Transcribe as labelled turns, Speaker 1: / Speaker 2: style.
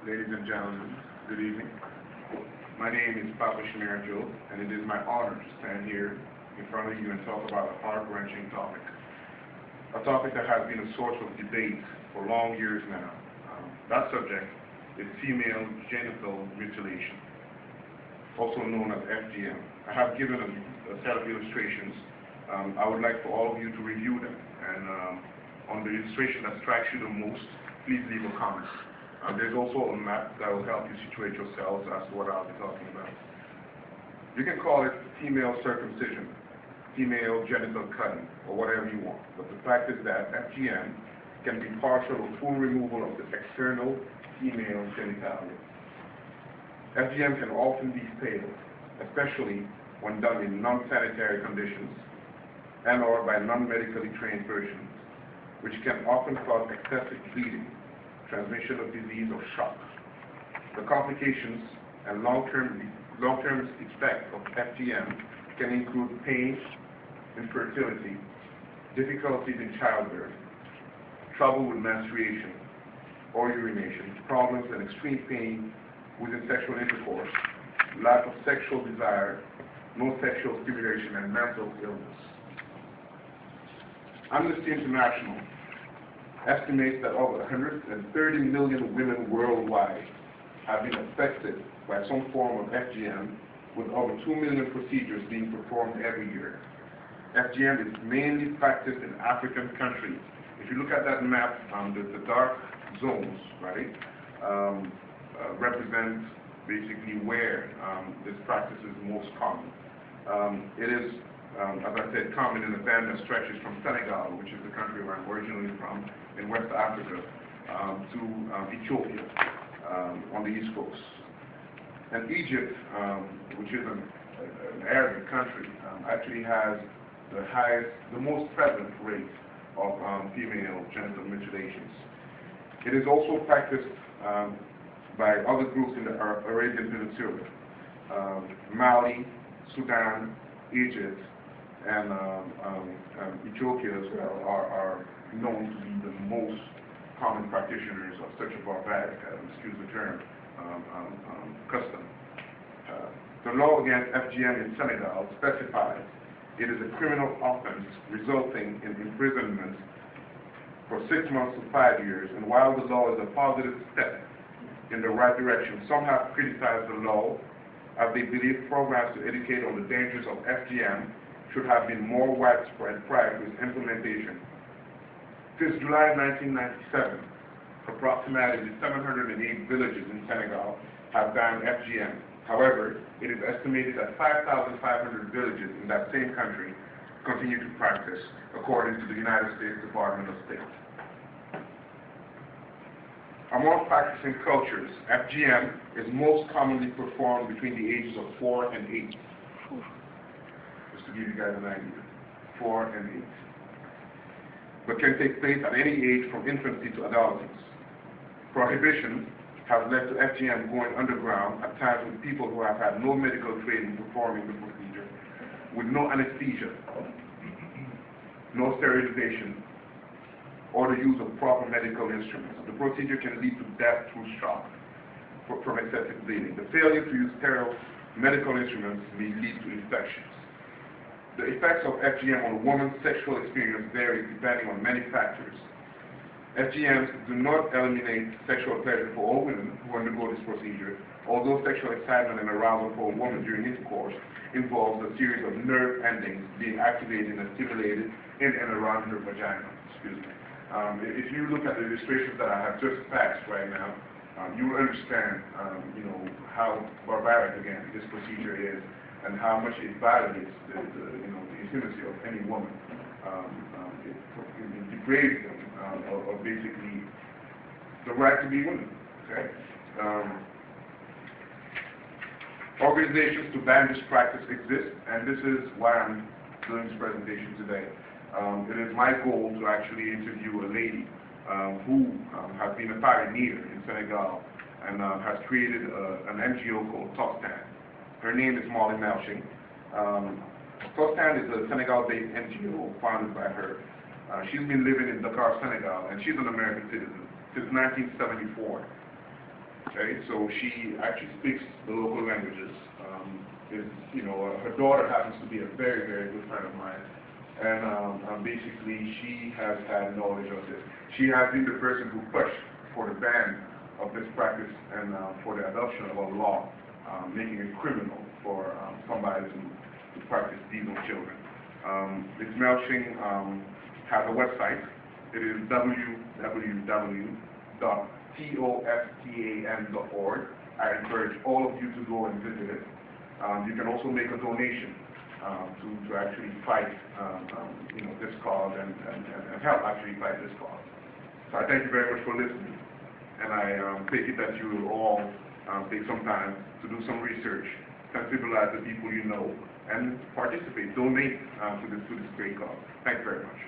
Speaker 1: Ladies and gentlemen, good evening. My name is Papa McGill, and it is my honor to stand here in front of you and talk about a heart-wrenching topic. A topic that has been a source of debate for long years now. That subject is female genital mutilation, also known as FGM. I have given a set of illustrations. I would like for all of you to review them, and on the illustration that strikes you the most, please leave a comment. There's also a map that will help you situate yourselves as to what I'll be talking about. You can call it female circumcision, female genital cutting, or whatever you want. But the fact is that FGM can be partial or full removal of the external female genitalia. FGM can often be fatal, especially when done in non-sanitary conditions and or by non-medically trained persons, which can often cause excessive bleeding, transmission of disease or shock. The complications and long-term effects of FGM can include pain, infertility, difficulties in childbirth, trouble with menstruation or urination, problems and extreme pain within sexual intercourse, lack of sexual desire, no sexual stimulation, and mental illness. Amnesty International estimates that over 130 million women worldwide have been affected by some form of FGM, with over 2 million procedures being performed every year. FGM is mainly practiced in African countries. If you look at that map, the dark zones, right, represent basically where this practice is most common. It is, as I said, common in a band that stretches from Senegal, which is the country where I'm originally from, in West Africa, to Ethiopia on the East Coast. And Egypt, which is an Arabic country, actually has the most prevalent rate of female genital mutilations. It is also practiced by other groups in the Arabian Peninsula. Mali, Sudan, Egypt, and Ethiopia as well are known to be the most common practitioners of such a barbaric, excuse the term, custom. The law against FGM in Senegal specifies it is a criminal offense resulting in imprisonment for 6 months to 5 years, and while the law is a positive step in the right direction, some have criticized the law as they believe programs to educate on the dangers of FGM should have been more widespread prior to its implementation. Since July 1997, approximately 708 villages in Senegal have banned FGM. However, it is estimated that 5,500 villages in that same country continue to practice, according to the United States Department of State. Among practicing cultures, FGM is most commonly performed between the ages of 4 and 8. Just to give you guys an idea, 4 and 8. But can take place at any age from infancy to adolescence. Prohibition has led to FGM going underground at times with people who have had no medical training performing the procedure, with no anesthesia, no sterilization, or the use of proper medical instruments. The procedure can lead to death through shock from excessive bleeding. The failure to use sterile medical instruments may lead to infections. The effects of FGM on a woman's sexual experience vary depending on many factors. FGMs do not eliminate sexual pleasure for all women who undergo this procedure, although sexual excitement and arousal for a woman during intercourse involves a series of nerve endings being activated and stimulated in and around her vagina. Excuse me. If you look at the illustrations that I have just passed right now, you will understand, how barbaric, again, this procedure is, and how much it violates the intimacy of any woman. It degrades them, or basically the right to be women. Okay? Organizations to ban this practice exist, and this is why I'm doing this presentation today. It is my goal to actually interview a lady who has been a pioneer in Senegal and has created an NGO called Tostan. Her name is Molly Melching. Tostan is a Senegal-based NGO founded by her. She's been living in Dakar, Senegal, and she's an American citizen since 1974. Okay, so she actually speaks the local languages. Her daughter happens to be a very, very good friend of mine. And basically, she has had knowledge of this. She has been the person who pushed for the ban of this practice and for the adoption of a law making it criminal for somebody to practice these on children. Ms. Melching has a website. It is www.tostan.org. I encourage all of you to go and visit it. You can also make a donation to actually fight this cause and help actually fight this cause. So I thank you very much for listening, and I take it that you will all take some time to do some research, sensibilize the people you know, and participate, donate to this great cause. Thank you very much.